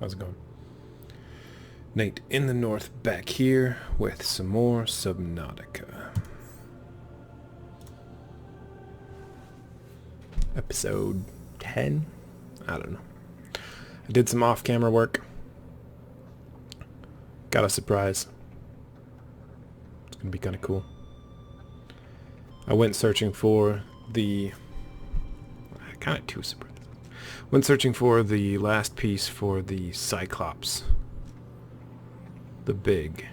How's it going? Nate in the north back here with some more Subnautica. Episode 10? I don't know. I did some off-camera work. Got a surprise. It's gonna be kind of cool. I went searching for the... kind of two surprises. Went searching for the last piece for the CYCLOPS. The big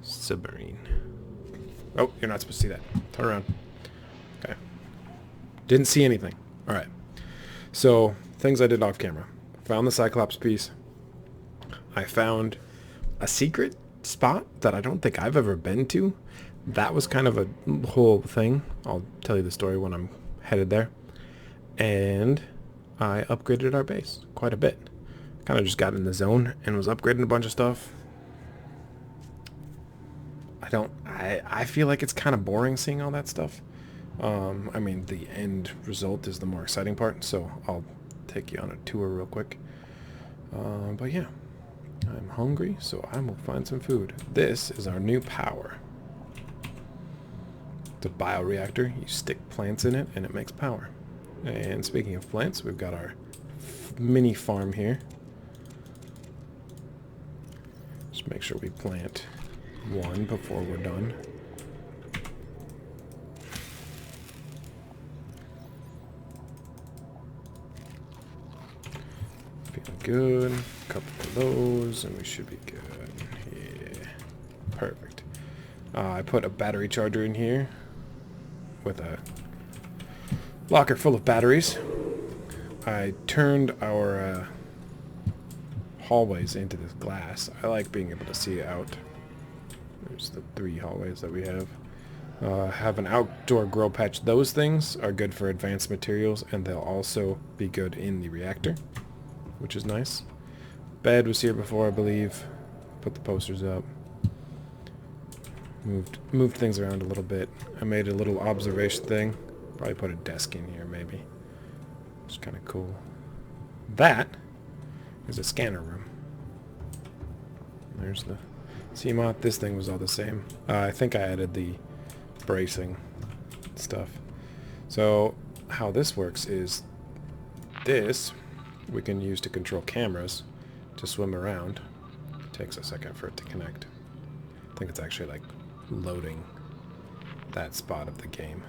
submarine. Oh, you're not supposed to see that. Turn around. Okay. Didn't see anything. Alright. So, things I did off camera. Found the CYCLOPS piece. I found a secret spot that I don't think I've ever been to. That was kind of a whole thing. I'll tell you the story when I'm headed there. And I upgraded our base quite a bit. Kind of just got in the zone and was upgrading a bunch of stuff. I feel like it's kind of boring seeing all that stuff. I mean, the end result is the more exciting part, so I'll take you on a tour real quick. But yeah, I'm hungry, so I will find some food. This is our new power. It's a bioreactor. You stick plants in it, and it makes power. And speaking of plants, we've got our mini farm here. Just make sure we plant one before we're done. Feeling good. A couple of those, and we should be good. Yeah. Perfect. I put a battery charger in here with a locker full of batteries. I turned our hallways into this glass. I like being able to see out. There's the 3 hallways that we have. Have an outdoor grow patch. Those things are good for advanced materials, and they'll also be good in the reactor, which is nice. Bed was here before, I believe. Put the posters up. Moved things around a little bit. I made a little observation thing. Probably put a desk in here, maybe. It's kind of cool. That is a scanner room. There's the Seamoth. This thing was all the same. I think I added the bracing stuff. So how this works is this we can use to control cameras to swim around. It takes a second for it to connect. I think it's actually like loading that spot of the game.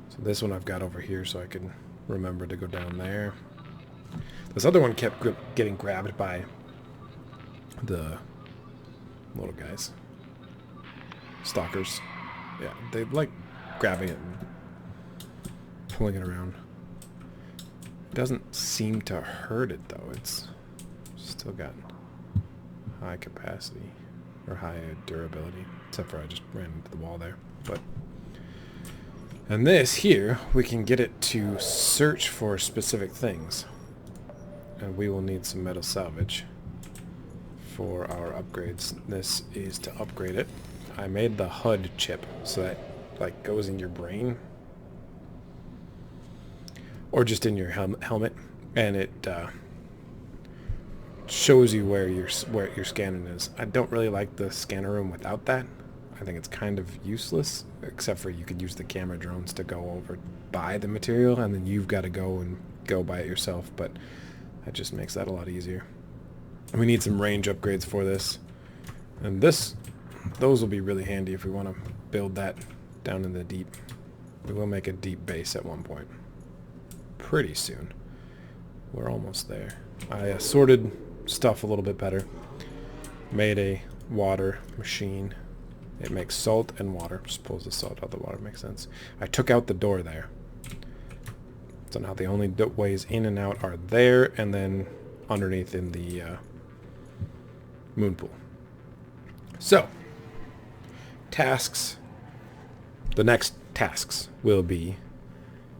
So this one I've got over here so I can remember to go down there. This other one kept getting grabbed by the little guys. Stalkers. Yeah, they like grabbing it and pulling it around. It doesn't seem to hurt it though. It's still got high capacity or high durability. Except for I just ran into the wall there. But and this here, we can get it to search for specific things. And we will need some metal salvage for our upgrades. This is to upgrade it. I made the HUD chip so that like goes in your brain or just in your helmet, and it shows you where your scanning is. I don't really like the scanner room without that. I think it's kind of useless, except for you could use the camera drones to go over by the material, and then you've got to go by it yourself, but that just makes that a lot easier. And we need some range upgrades for this. And those will be really handy if we want to build that down in the deep. We will make a deep base at one point. Pretty soon. We're almost there. I sorted stuff a little bit better. Made a water machine. It makes salt and water. Just pulls the salt out of the water, makes sense. I took out the door there. So now the only ways in and out are there and then underneath in the moon pool. So, tasks. The next tasks will be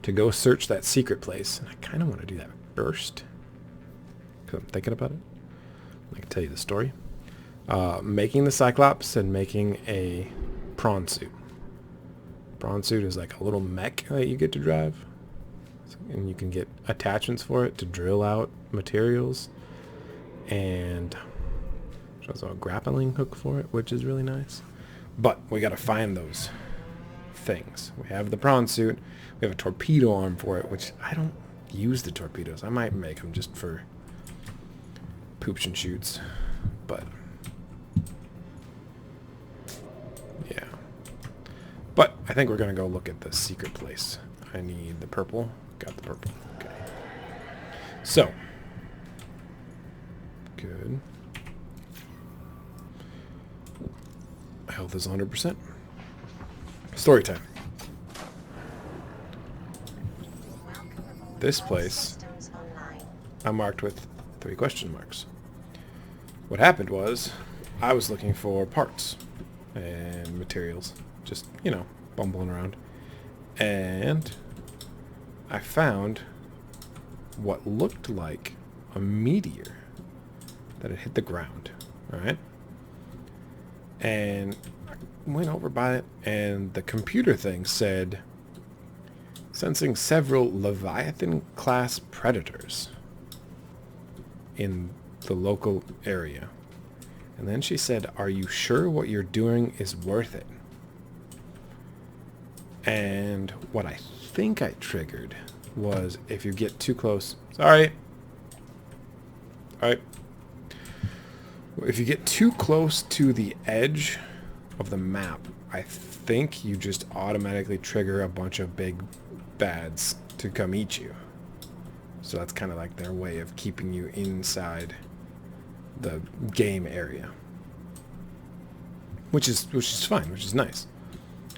to go search that secret place. And I kind of want to do that first, because I'm thinking about it. I can tell you the story. Making the CYCLOPS and making a Prawn Suit. Prawn Suit is like a little mech that you get to drive. And you can get attachments for it to drill out materials. And there's also a grappling hook for it, which is really nice. But we got to find those things. We have the prawn suit. We have a torpedo arm for it, which I don't use the torpedoes. I might make them just for poops and shoots. But yeah. But I think we're going to go look at the secret place. I need the purple. Got the purple. Okay. So. Good. Health is 100%. Story time. This place I marked with 3 question marks. What happened was I was looking for parts and materials. Just, you know, bumbling around. And I found what looked like a meteor that had hit the ground. Alright? And I went over by it, and the computer thing said, sensing several Leviathan-class predators in the local area. And then she said, are you sure what you're doing is worth it? And what I think I triggered was if you get too close... Sorry. Alright. If you get too close to the edge of the map, I think you just automatically trigger a bunch of big bads to come eat you. So that's kind of like their way of keeping you inside the game area. Which is fine, which is nice.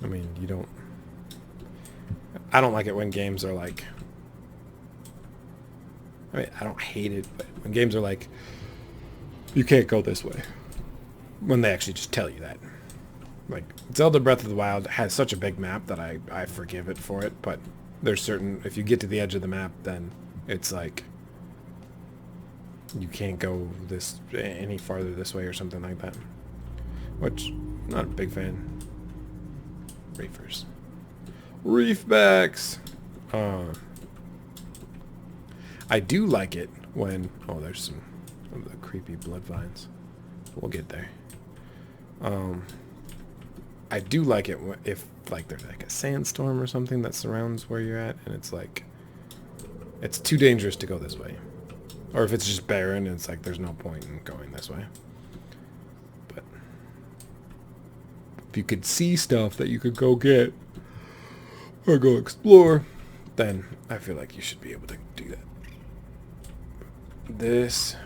I mean, you don't... I don't like it when games are like... I mean, I don't hate it, but when games are like, you can't go this way. When they actually just tell you that. Like, Zelda Breath of the Wild has such a big map that I forgive it for it, but there's certain... If you get to the edge of the map, then it's like... You can't go this any farther this way or something like that. Which, not a big fan. Reefers. Reefbacks! I do like it when... Oh, there's some of the creepy blood vines. We'll get there. I do like it if, like, there's like a sandstorm or something that surrounds where you're at, and it's like... It's too dangerous to go this way. Or if it's just barren, and it's like there's no point in going this way. But... If you could see stuff that you could go get... Or go explore, then I feel like you should be able to do that. This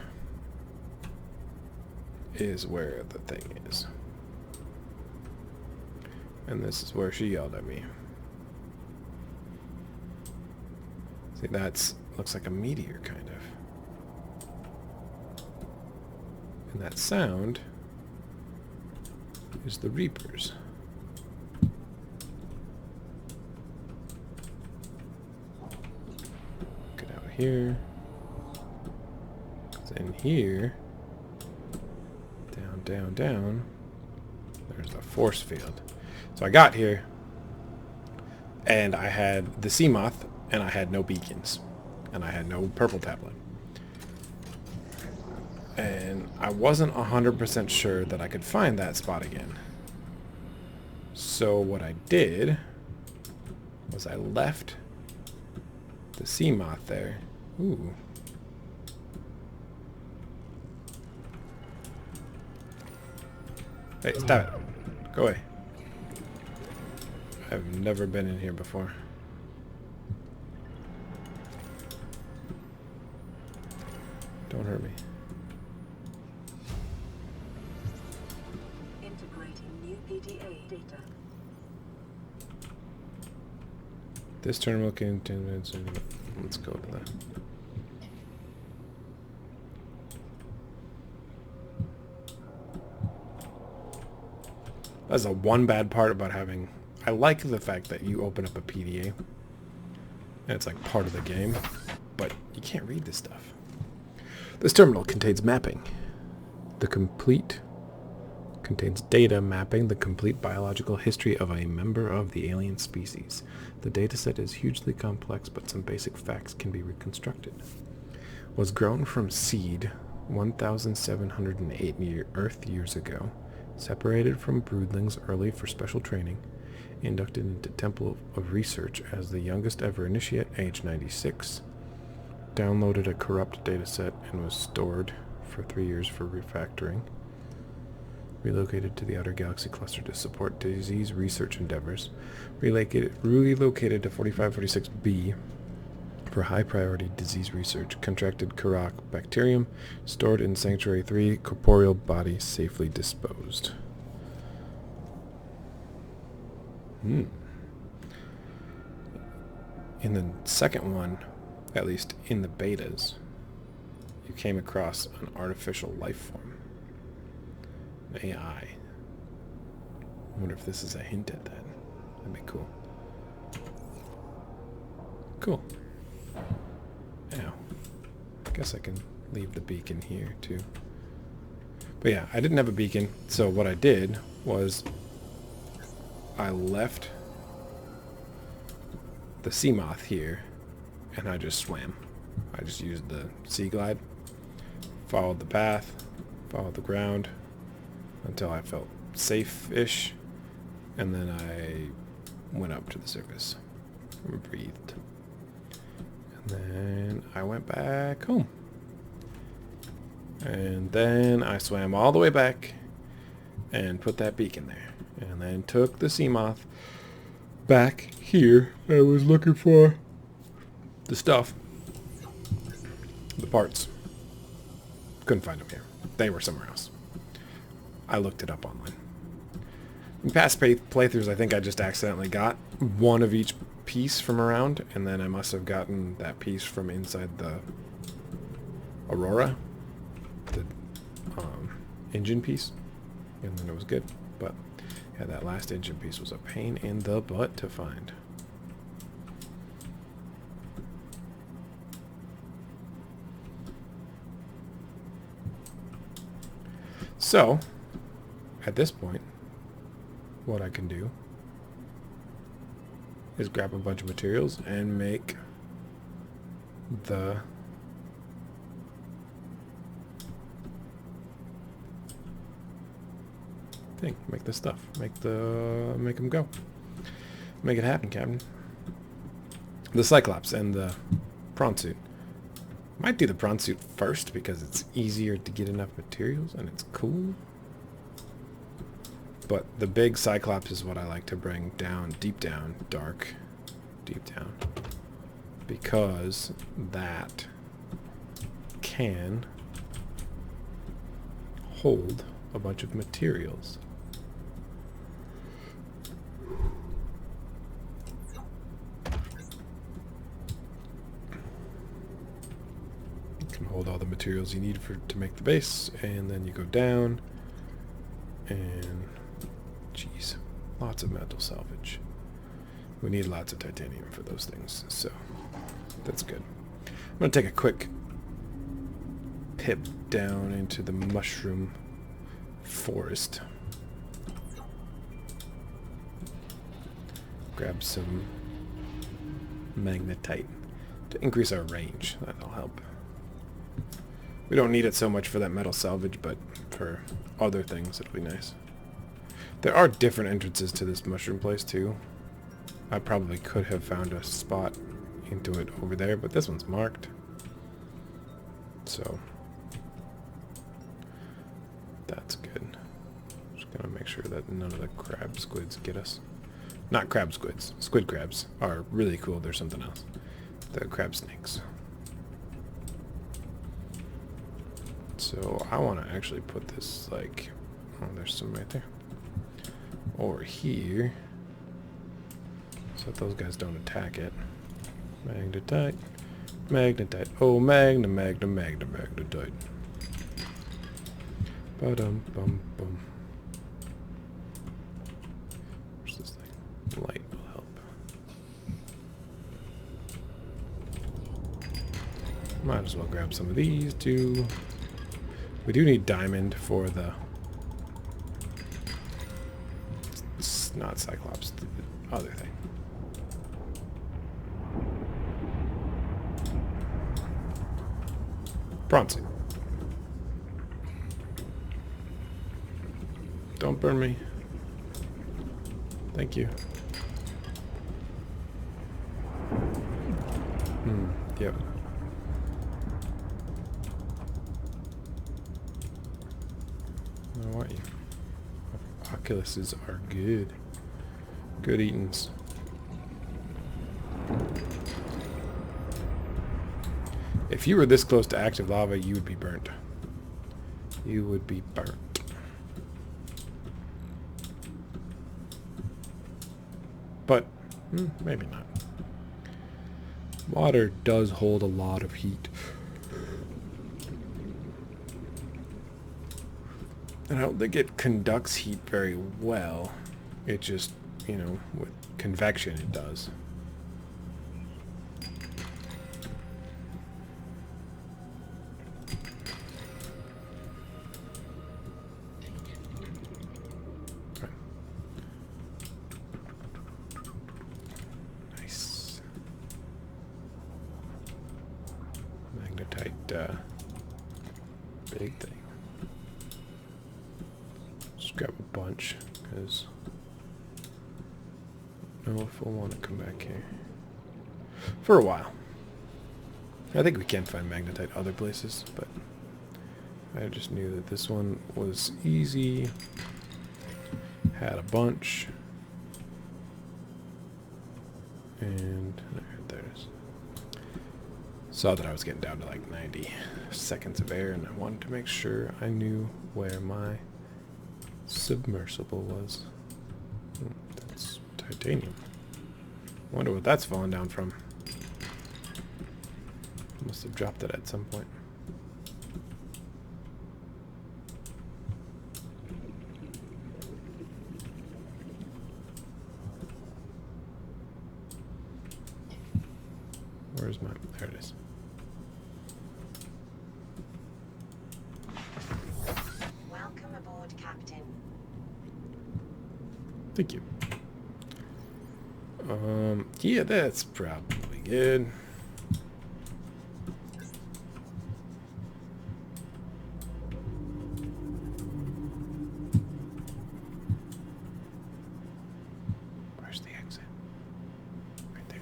is where the thing is. And this is where she yelled at me. See, that's looks like a meteor, kind of. And that sound is the Reapers. Get out here. In here, down, down, there's the force field. So I got here, and I had the Seamoth, and I had no beacons, and I had no purple tablet. And I wasn't 100% sure that I could find that spot again. So what I did was I left the Seamoth there. Ooh. Hey, stop it. Go away. I've never been in here before. Don't hurt me. Integrating new PDA data. This terminal can 10 minutes. Let's go to that. That's the one bad part about having... I like the fact that you open up a PDA. And it's like part of the game. But you can't read this stuff. This terminal contains mapping. The complete Contains data mapping the complete biological history of a member of the alien species. The dataset is hugely complex, but some basic facts can be reconstructed. Was grown from seed 1,708 Earth years ago, separated from broodlings early for special training, inducted into Temple of Research as the youngest ever initiate, age 96, downloaded a corrupt dataset and was stored for 3 years for refactoring, relocated to the Outer Galaxy Cluster to support disease research endeavors, relocated to 4546B for high-priority disease research, contracted Karak bacterium, stored in Sanctuary 3, corporeal body safely disposed. In the second one, at least in the betas, you came across an artificial life form. An AI. I wonder if this is a hint at that. That'd be cool. Cool. Now, guess I can leave the beacon here too. But yeah, I didn't have a beacon, so what I did was I left the Seamoth here and I just swam. I just used the sea glide, followed the path, followed the ground until I felt safe-ish, and then I went up to the surface and breathed. And then I went back home. And then I swam all the way back and put that beacon there. And then took the Seamoth back here. I was looking for the stuff. The parts. Couldn't find them here. They were somewhere else. I looked it up online. In past playthroughs, I think I just accidentally got one of each piece from around, and then I must have gotten that piece from inside the Aurora, the engine piece, and then it was good. But yeah, that last engine piece was a pain in the butt to find. So, at this point, what I can do is grab a bunch of materials and make the thing, make the stuff, make them go, make it happen, Captain. The Cyclops and the Prawn Suit. Might do the Prawn Suit first because it's easier to get enough materials and it's cool. But the big Cyclops is what I like to bring down, deep down, dark, deep down. Because that can hold a bunch of materials. Hold all the materials you need to make the base, and then you go down, and geez, lots of metal salvage. We need lots of titanium for those things, so that's good. I'm gonna take a quick pip down into the mushroom forest. Grab some magnetite to increase our range. That'll help. We don't need it so much for that metal salvage, but for other things it'll be nice. There are different entrances to this mushroom place too. I probably could have found a spot into it over there, but this one's marked. So that's good. Just gonna make sure that none of the crab squids get us. Not crab squids. Squid crabs are really cool. There's something else. The crab snakes. So I want to actually put this like, oh, there's some right there, over here, so that those guys don't attack it. Magnetite, magnetite, oh magnetite. Ba-dum bum bum. Where's this thing? Light will help. Might as well grab some of these too. We do need diamond for the not Cyclops, the other thing. Prawn Suit. Don't burn me. Thank you. Yep. I want you. Oculuses are good. Good eatings. If you were this close to active lava, you would be burnt. You would be burnt. But, maybe not. Water does hold a lot of heat. And I don't think it conducts heat very well. It just, you know, with convection it does. Magnetite, big thing. Just grab a bunch, because I don't know if we'll want to come back here for a while. I think we can find magnetite other places, but I just knew that this one was easy, had a bunch, and there it is. Saw that I was getting down to like 90 seconds of air, and I wanted to make sure I knew where my submersible was. That's titanium. Wonder what that's falling down from. Must have dropped it at some point. Where's my... There it is. Welcome aboard, Captain. Thank you. Yeah, that's probably good. Where's the exit? Right there.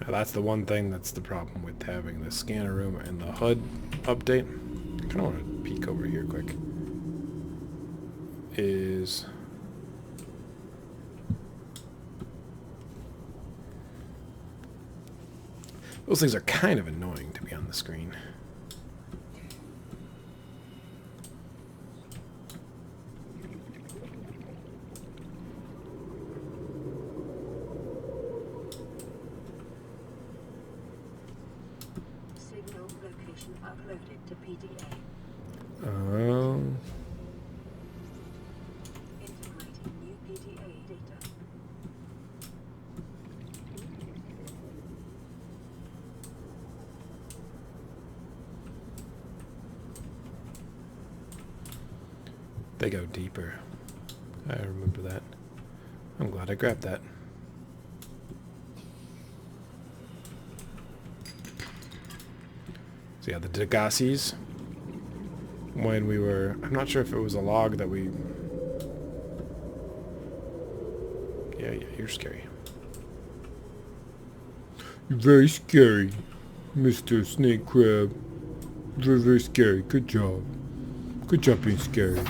Now that's the one thing that's the problem with having the scanner room and the HUD update. I kind of want to peek over here quick. Is those things are kind of annoying to be on the screen. Signal location uploaded to PDA. Integrating new PDA data. They go deeper. I remember that. I'm glad I grabbed that. So yeah, the Degassis, when we were... I'm not sure if it was a log that we... Yeah, you're scary. You're very scary, Mr. Snake Crab. Very, very scary. Good job. Good job being scary.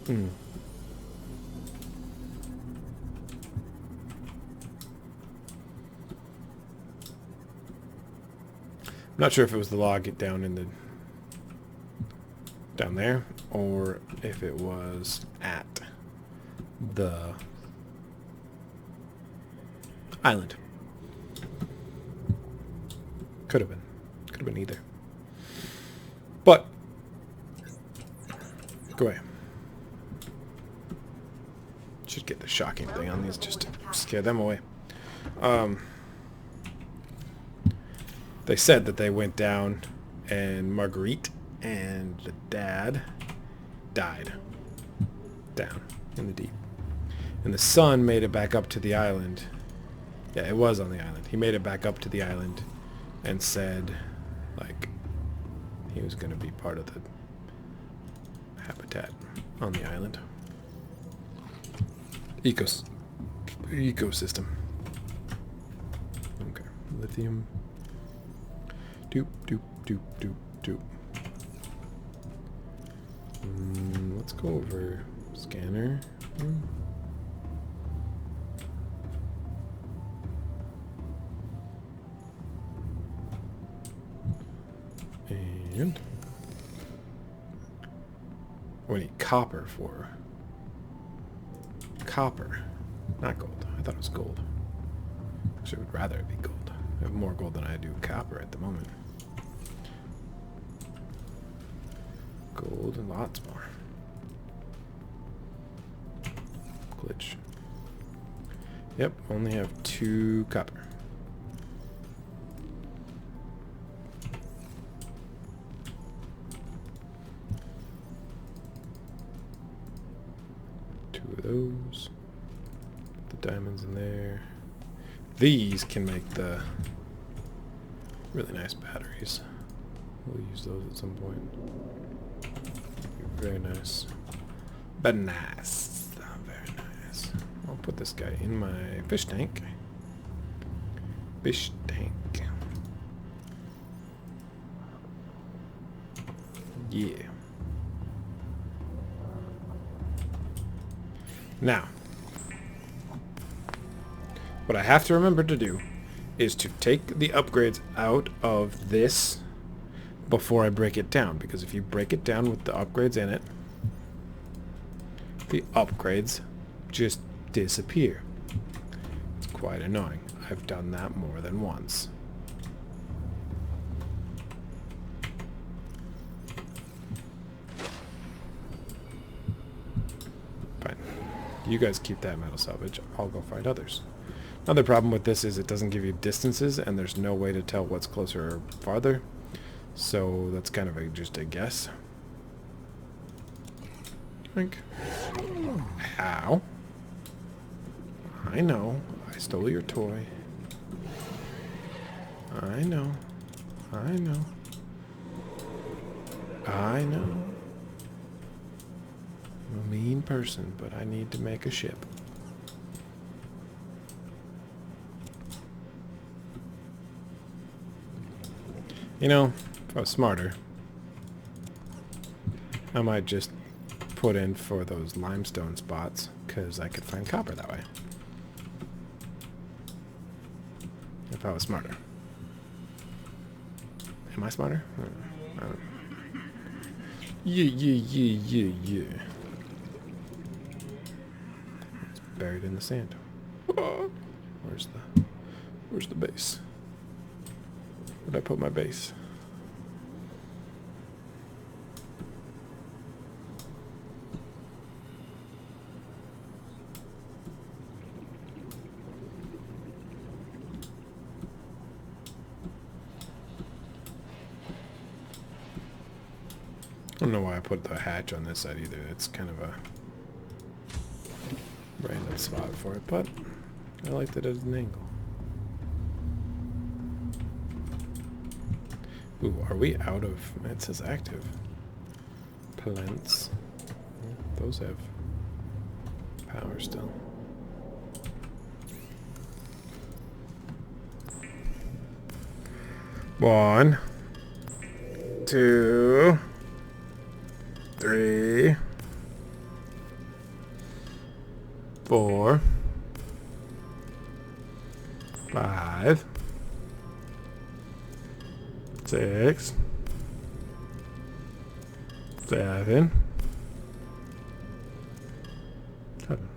I'm not sure if it was the log down in the... down there, or if it was at the island. Could have been. Could have been either. But go away. Should get the shocking thing on these just to scare them away. They said that they went down and Marguerite and the dad died down in the deep. And the son made it back up to the island. Yeah, it was on the island. He made it back up to the island and said, like, he was going to be part of the habitat on the island. Ecosystem. Okay. Lithium. Doop, doop, doop, doop, doop. Let's go over scanner. And we need copper for copper, not gold. I thought it was gold. Actually, I would rather it be gold. I have more gold than I do copper at the moment. Gold and lots more. Glitch. Yep, only have 2 copper. Those. Put the diamonds in there. These can make the really nice batteries. We'll use those at some point. Very nice. But nice. Very nice. I'll put this guy in my fish tank. Fish tank. Yeah. Now, what I have to remember to do is to take the upgrades out of this before I break it down, because if you break it down with the upgrades in it, the upgrades just disappear. It's quite annoying. I've done that more than once. Fine. You guys keep that metal salvage. I'll go find others. Another problem with this is it doesn't give you distances, and there's no way to tell what's closer or farther. So that's kind of just a guess. Think. How? I know. I stole your toy. I know. I know. I know. I'm a mean person, but I need to make a ship. You know, if I was smarter, I might just put in for those limestone spots, because I could find copper that way. If I was smarter. Am I smarter? I don't know. Yeah. It's buried in the sand. Where's the base? Where'd I put my base? I don't know why I put the hatch on this side either. It's kind of a random spot for it, but I liked it at an angle. Ooh, are we out of... It says active. Plants. Those have power still. One, 2, 3, 4, 5, 6, 7, 7.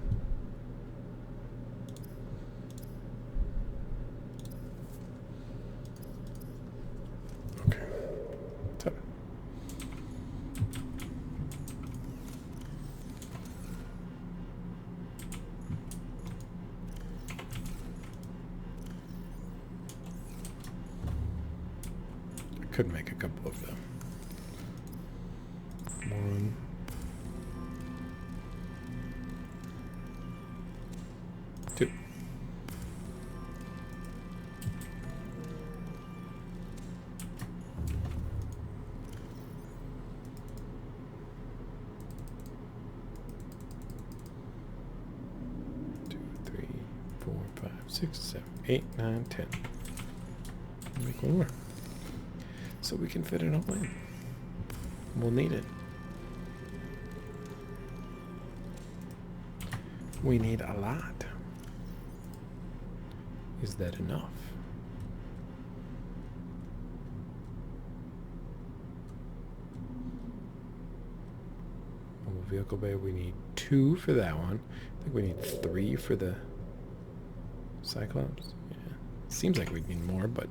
Okay. 7. Could make a couple of them. 1. 2. Two, 3, 4, 5, 6, 7, 8, 9, 10. Make one more. So we can fit it all in. We'll need it. We need a lot. Is that enough? Mobile vehicle bay, we need 2 for that one. I think we need 3 for the Cyclops. Yeah. Seems like we need more, but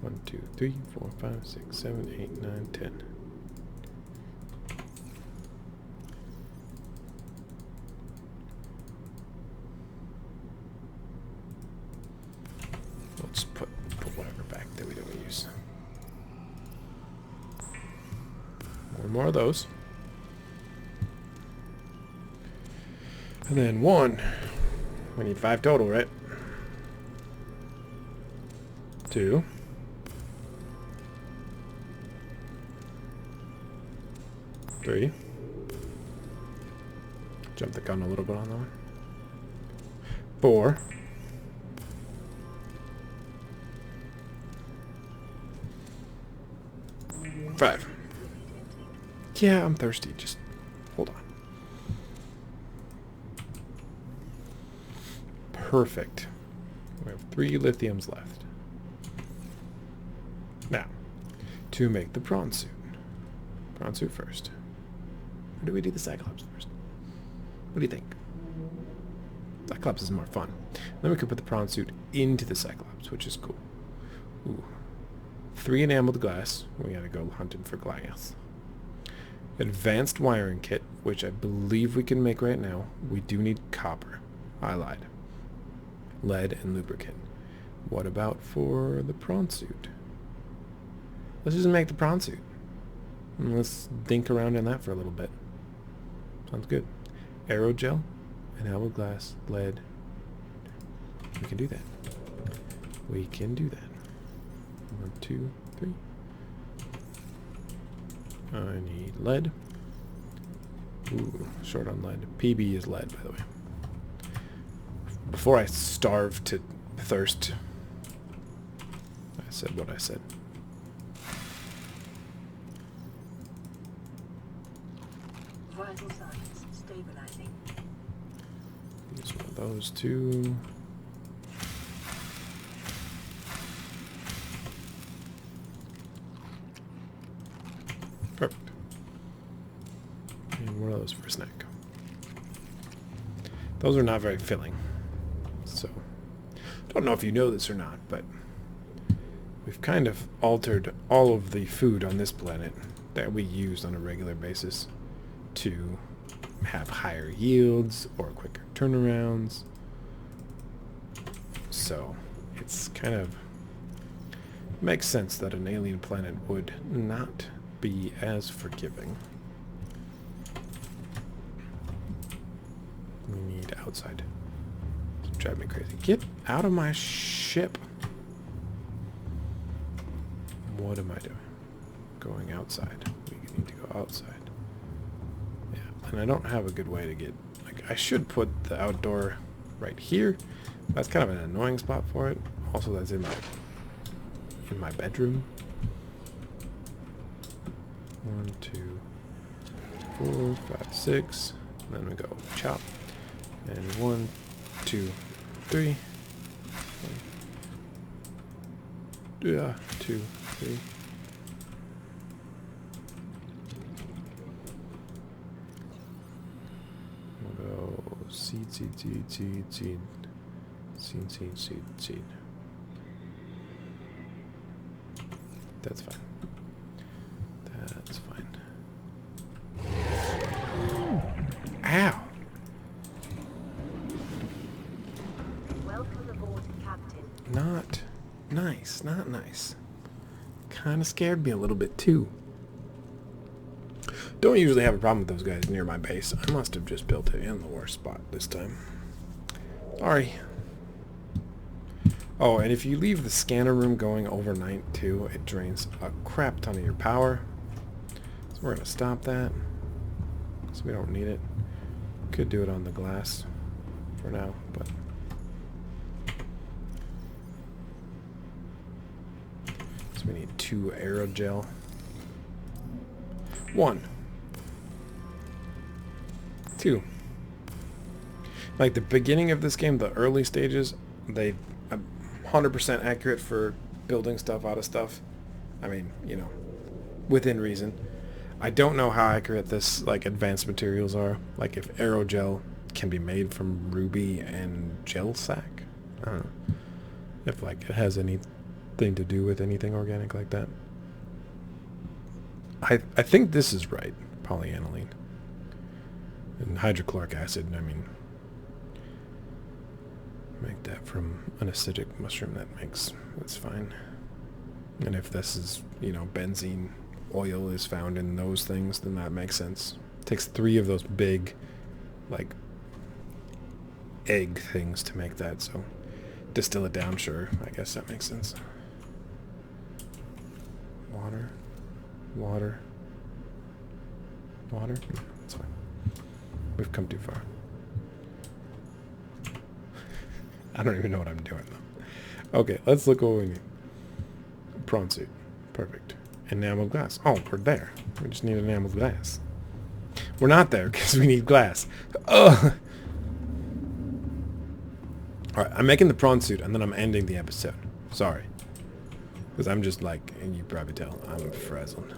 1, 2, 3, 4, 5, 6, 7, 8, 9, 10. Let's put whatever back that we don't use. More of those. And then 1. We need 5 total, right? 2. 3. Jump the gun a little bit on that one. 4. 5. Yeah, I'm thirsty. Just hold on. Perfect. We have 3 lithiums left. Now, to make the prawn suit. Prawn suit first. Or do we do the Cyclops first? What do you think? Cyclops is more fun. Then we could put the prawn suit into the Cyclops, which is cool. Ooh. 3 enameled glass. We gotta go hunting for glass. Advanced wiring kit, which I believe we can make right now. We do need copper. I lied. Lead and lubricant. What about for the prawn suit? Let's just make the prawn suit. And let's dink around in that for a little bit. Sounds good. Aerogel, enameled glass, lead. We can do that. We can do that. 1, 2, 3. I need lead. Ooh, short on lead. PB is lead, by the way. Before I starve to thirst, I said what I said. Vital signs stabilizing. Use one of those 2. Perfect. And one of those for a snack. Those are not very filling. So, don't know if you know this or not, but we've kind of altered all of the food on this planet that we use on a regular basis to have higher yields or quicker turnarounds. So, it's kind of makes sense that an alien planet would not be as forgiving. We need outside. It's driving me crazy. Get out of my ship. What am I doing? Going outside. We need to go outside. Yeah, and I don't have a good way to get... Like, I should put the outdoor right here. That's kind of an annoying spot for it. Also, that's in my bedroom. 1, 2, 4, 5, 6. And then we go chop. And 1, 2, 3. 2, 3. We'll go seed, seed, seed, seed, seed. Seed, seed, seed, seed. That's fine. That's fine. Ow! Welcome aboard, Captain. Not nice, not nice. kind of scared me a little bit too. Don't usually have a problem with those guys near my base. I must have just built it in the worst spot this time. Sorry. Oh, and if you leave the scanner room going overnight too, it drains a crap ton of your power. So we're going to stop that. So we don't need it. Could do it on the glass for now, but... So we need 2 aerogel. 1. 2. Like the beginning of this game, the early stages, they 100% accurate for building stuff out of stuff. I mean, you know, within reason. I don't know how accurate this, like, advanced materials are. Like, if aerogel can be made from ruby and gel sac. I don't know. If, like, it has anything to do with anything organic like that. I think this is right. Polyaniline. And hydrochloric acid, I mean... Make that from an acidic mushroom, that's fine. And if this is, you know, benzene oil is found in those things, then that makes sense. It takes 3 of those big, like, egg things to make that, so distill it down, sure, I guess that makes sense. Water. Water. Water? That's fine. We've come too far. I don't even know what I'm doing, though. Okay, let's look what we need. Prawn suit. Perfect. Enameled glass. Oh, we're there. We just need enameled glass. We're not there because we need glass. Ugh! Alright, I'm making the prawn suit and then I'm ending the episode. Sorry. Because I'm just like, and you probably tell, I'm frazzled.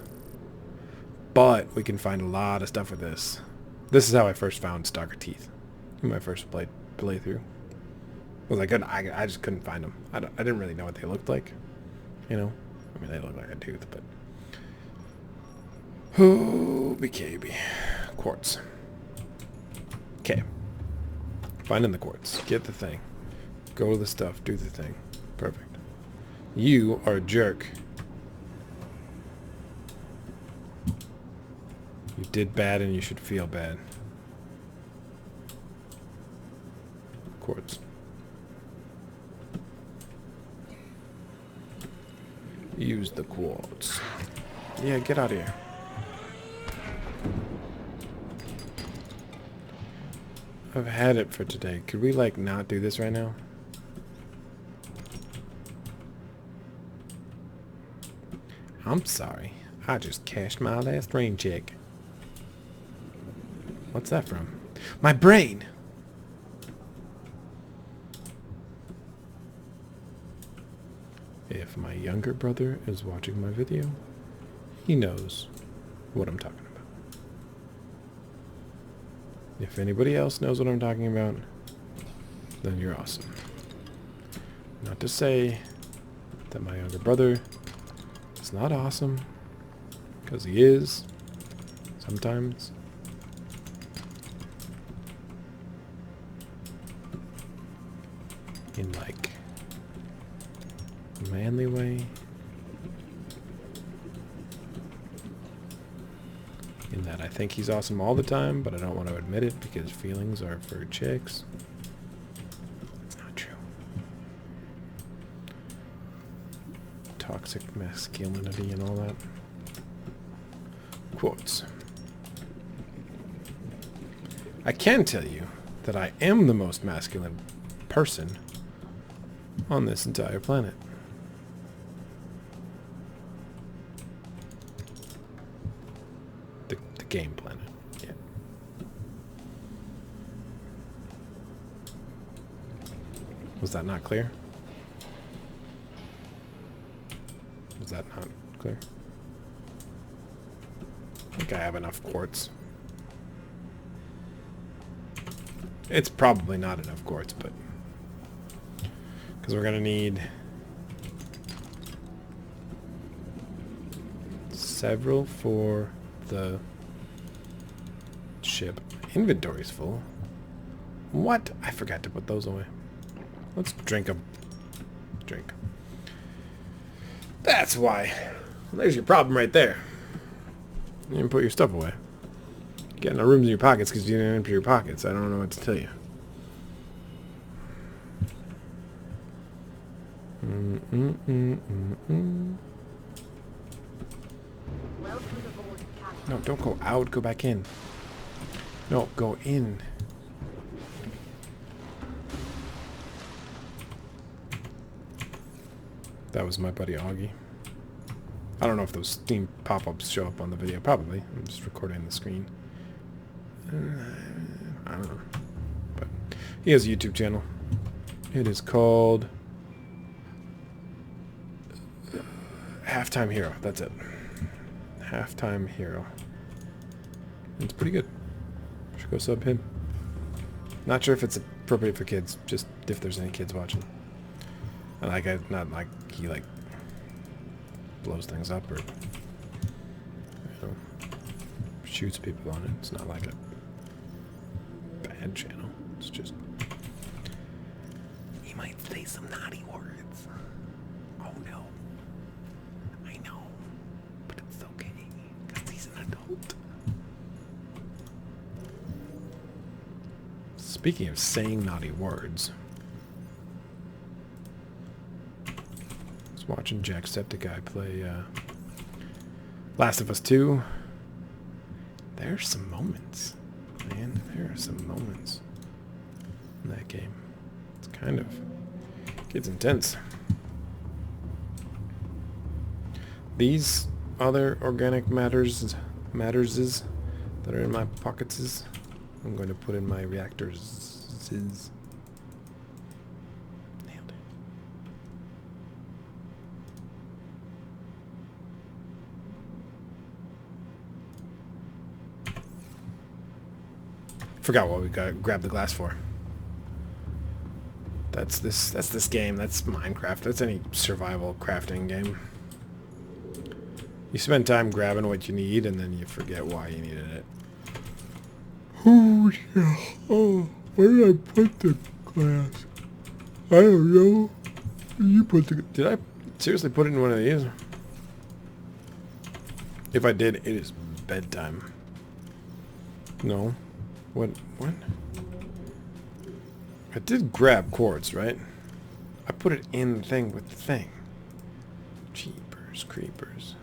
But we can find a lot of stuff with this. This is how I first found stalker teeth in my first playthrough. Was I couldn't, I just couldn't find them. I didn't really know what they looked like. You know? I mean, they look like a tooth, but... Oh, BKB. Quartz. Okay. Finding the quartz. Get the thing. Go to the stuff. Do the thing. Perfect. You are a jerk. You did bad and you should feel bad. Quartz. Use the quartz. Yeah, get out of here. I've had it for today. Could we, like, not do this right now? I'm sorry. I just cashed my last rain check. What's that from? My brain! If my younger brother is watching my video, he knows what I'm talking about. If anybody else knows what I'm talking about, then you're awesome. Not to say that my younger brother is not awesome, because he is, sometimes. In, like, a manly way. In that I think he's awesome all the time, but I don't want to admit it because feelings are for chicks. It's not true. Toxic masculinity and all that. Quotes. I can tell you that I am the most masculine person on this entire planet. The game planet, yeah. Was that not clear? Was that not clear? I think I have enough quartz. It's probably not enough quartz, but... because we're going to need... several for the ship. Inventory's full. What? I forgot to put those away. Let's drink a drink. That's why. There's your problem right there. You didn't put your stuff away. Getting no rooms in your pockets because you didn't empty your pockets. I don't know what to tell you. No, don't go out. Go back in. No, go in. That was my buddy Augie. I don't know if those Steam pop-ups show up on the video. Probably. I'm just recording the screen. I don't know. But he has a YouTube channel. It is called Halftime Hero. That's it. Halftime Hero. It's pretty good. Should go sub him. Not sure if it's appropriate for kids. Just if there's any kids watching. And like, not like he like blows things up or, you know, shoots people on it. It's not like a bad channel. It's just he might say some naughty words. Oh no. I know. But it's okay because he's an adult. Speaking of saying naughty words, watching Jacksepticeye play Last of Us 2. There's some moments, man. There are some moments in that game. It's kind of gets intense. These other organic matters that are in my pockets, I'm going to put in my reactors. Forgot what we got grabbed the glass for. That's this game. That's Minecraft. That's any survival crafting game. You spend time grabbing what you need and then you forget why you needed it. Oh yeah. Oh, where did I put the glass? I don't know. You put the... Did I seriously put it in one of these? If I did, it is bedtime. No. What? I did grab quartz, right? I put it in the thing with the thing. Jeepers creepers.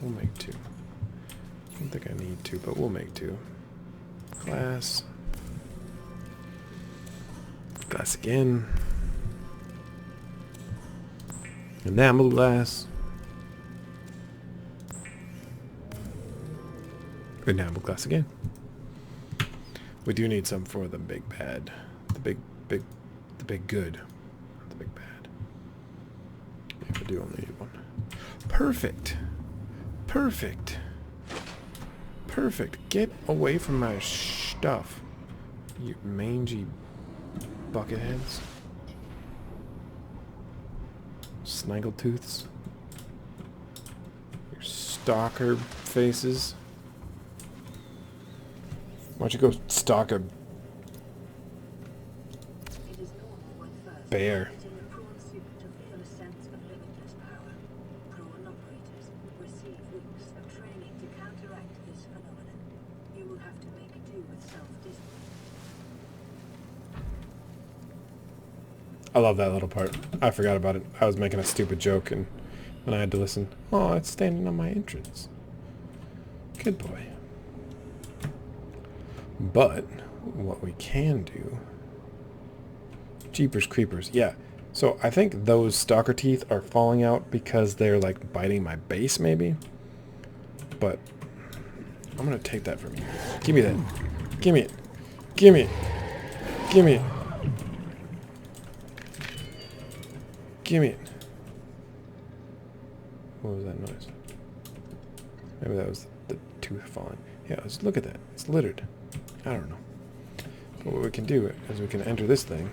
We'll make 2. I don't think I need 2, but we'll make 2. Glass. Glass again. Enamel glass. Enamel glass again. We do need some for the big bad. The big good. The big bad. Yeah, we do only need 1. Perfect. Perfect. Perfect. Get away from my stuff. You mangy bucketheads. Snaggletooths. Your stalker faces. Why don't you go stalk a bear? In the Prawn Suit to feel a sense of limitless power. Prawn operators receive weeks of training to counteract this phenomenon. You will have to make do with self-discipline. I love that little part. I forgot about it. I was making a stupid joke and I had to listen. Oh, it's standing on my entrance. Good boy. But what we can do... Jeepers creepers. Yeah. So I think those stalker teeth are falling out because they're like biting my base maybe. But I'm going to take that from you. Give me that. Give me it. Give me it. Give me it. Give me it. What was that noise? Maybe that was the tooth falling. Yeah, let's look at that. It's littered. I don't know. But what we can do is we can enter this thing.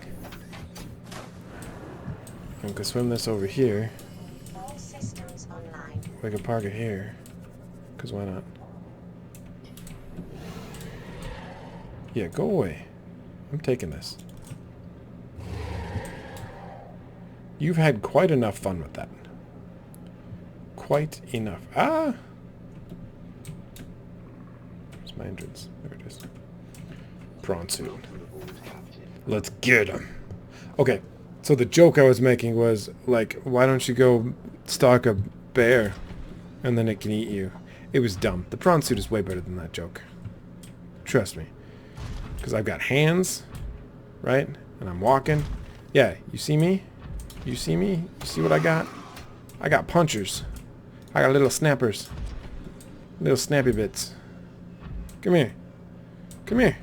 And we can swim this over here. All systems online. We can park it here. Because why not? Yeah, go away. I'm taking this. You've had quite enough fun with that. quite enough. Ah! Where's my entrance? There it is. Prawn Suit. Let's get him. Okay, so the joke I was making was, like, why don't you go stalk a bear and then it can eat you? It was dumb. The Prawn Suit is way better than that joke. Trust me. Because I've got hands, right? And I'm walking. Yeah, you see me? You see me? You see what I got? I got punchers. I got little snappers. Little snappy bits. Come here. Come here.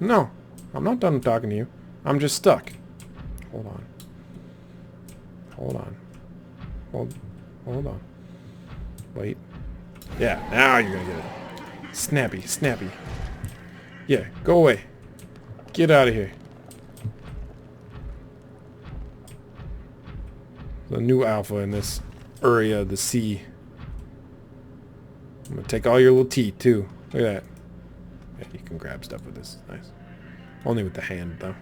No. I'm not done talking to you. I'm just stuck. Hold on. Hold on. Hold on. Wait. Yeah, now you're gonna get it. Snappy, snappy. Yeah, go away. Get out of here. The new alpha in this area of the sea. I'm gonna take all your little teeth too. Look at that. Yeah, you can grab stuff with this. Nice. Only with the hand though.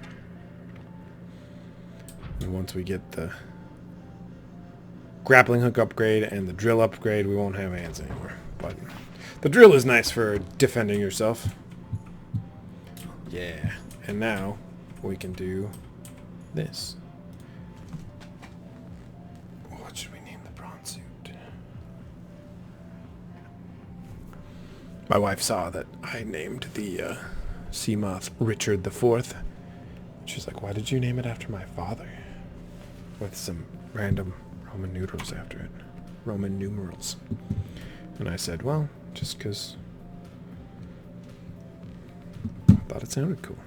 And once we get the grappling hook upgrade and the drill upgrade, we won't have hands anymore. But the drill is nice for defending yourself. Yeah. And now we can do this. What should we name the Prawn Suit? My wife saw that I named the Seamoth Richard IV. She's like, why did you name it after my father? With some random Roman numerals after it. Roman numerals. And I said, well, just because I thought it sounded cool.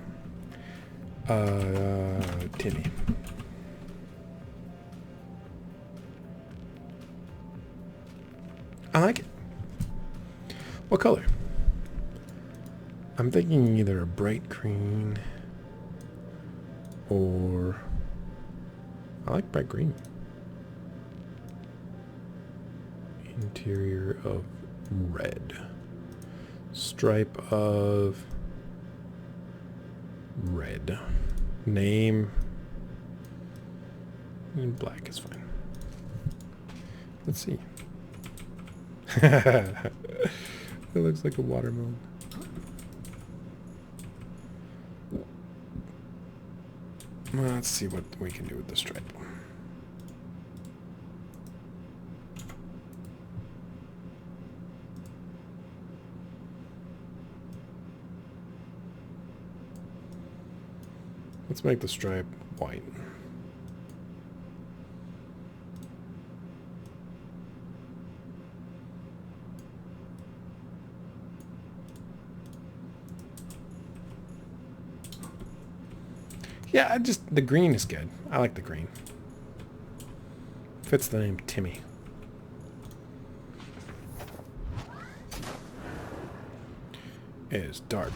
Timmy. I like it. What color? I'm thinking either a bright green or... I like bright green. Interior of red. Stripe of red. Name. And black is fine. Let's see. It looks like a watermelon. Let's see what we can do with the stripe. Let's make the stripe white. Yeah, the green is good. I like the green. Fits the name Timmy. It is dark.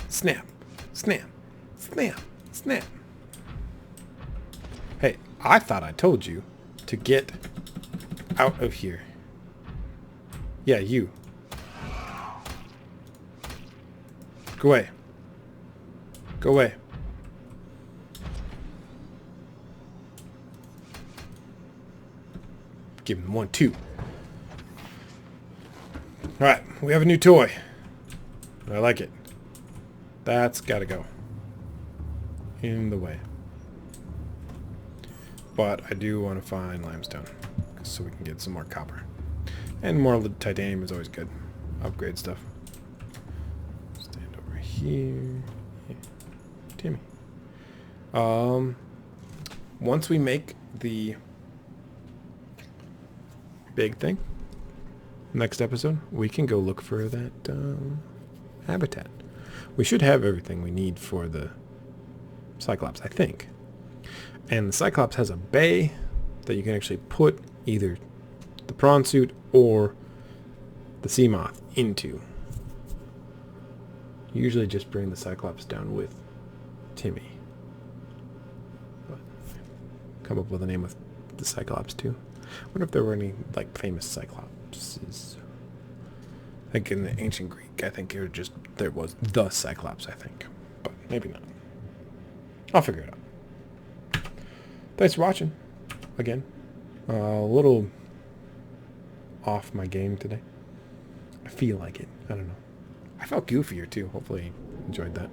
Snap, snap, snap, snap. Hey, I thought I told you to get out of here. Yeah, you. Go away. Go away. Give him 1, 2. Alright, we have a new toy. I like it. That's gotta go. In the way. But I do want to find limestone, so we can get some more copper. And more titanium is always good. Upgrade stuff. Stand over here. Yeah. Timmy. Once we make the big thing, next episode, we can go look for that habitat. We should have everything we need for the Cyclops, I think. And the Cyclops has a bay that you can actually put either the Prawn Suit or the Seamoth into. Usually just bring the Cyclops down with Timmy. But come up with a name with the Cyclops too. I wonder if there were any like famous Cyclopses. Like in the ancient Greek, I think there was the Cyclops, I think. But maybe not. I'll figure it out. Thanks for watching. Again, a little off my game today. I feel like it. I don't know. I felt goofier too. Hopefully you enjoyed that.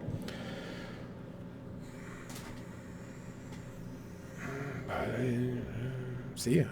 Bye. See ya.